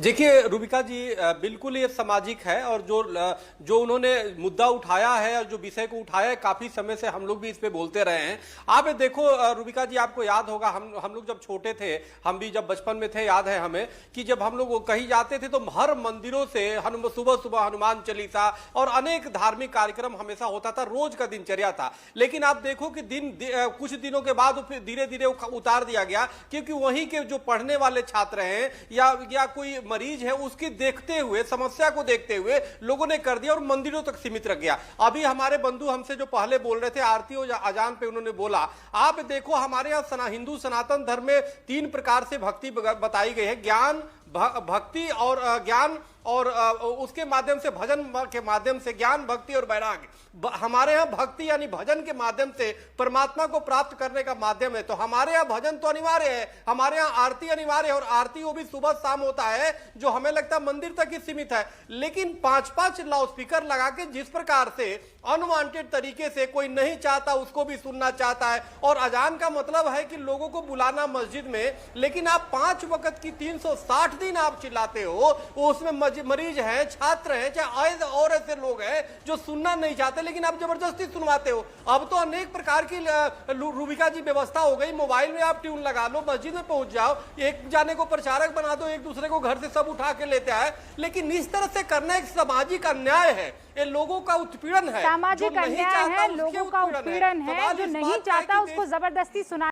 देखिए रूबिका जी, बिल्कुल ये सामाजिक है और जो उन्होंने मुद्दा उठाया है और जो विषय को उठाया है, काफी समय से हम लोग भी इस पे बोलते रहे हैं। आप ये देखो रूबिका जी, आपको याद होगा हम लोग जब छोटे थे, हम भी जब बचपन में थे, याद है हमें कि जब हम लोग कहीं जाते थे तो हर मंदिरों से सुबह सुबह हनुमान चालीसा और अनेक धार्मिक कार्यक्रम हमेशा होता था, रोज का दिनचर्या था। लेकिन आप देखो कि कुछ दिनों के बाद फिर धीरे धीरे उतार दिया गया, क्योंकि वहीं के जो पढ़ने वाले छात्र हैं या कोई मरीज है, उसकी देखते हुए, समस्या को देखते हुए लोगों ने कर दिया और मंदिरों तक सीमित रख गया। अभी हमारे बंधु हमसे जो पहले बोल रहे थे, आरती और अजान पे उन्होंने बोला, आप देखो हमारे यहाँ हिंदू सनातन धर्म में 3 प्रकार से भक्ति बताई गई है, ज्ञान, भक्ति और ज्ञान, और उसके माध्यम से भजन के माध्यम से ज्ञान, भक्ति और वैराग्य। हमारे यहाँ भक्ति यानी भजन के माध्यम से परमात्मा को प्राप्त करने का माध्यम है। तो हमारे यहाँ भजन तो अनिवार्य है, हमारे यहाँ आरती अनिवार्य है, और आरती वो भी सुबह शाम होता है, जो हमें लगता है मंदिर तक ही सीमित है। लेकिन 5-5 लाउडस्पीकर लगा के जिस प्रकार से अनवांटेड तरीके से, कोई नहीं चाहता उसको भी सुनना चाहता है, और अजान का मतलब है कि लोगों को बुलाना मस्जिद में, लेकिन आप 5 वक्त की 360 दिन आप चिल्लाते हो, उसमें मरीज हैं, छात्र हैं, चाहे और ऐसे लोग हैं जो सुनना नहीं चाहते, लेकिन आप जबरदस्ती सुनवाते हो। अब तो अनेक प्रकार की रूबिका जी व्यवस्था हो गई, मोबाइल में आप ट्यून लगा लो, मस्जिद में पहुंच जाओ, एक जाने को प्रचारक बना दो, एक दूसरे को घर से सब उठा के लेते आए। लेकिन इस तरह से करना एक सामाजिक अन्याय है, ये लोगों का उत्पीड़न है, सामाजिक अन्याय है, लोगों का उत्पीड़न है, जो नहीं चाहता उसको जबरदस्ती सुना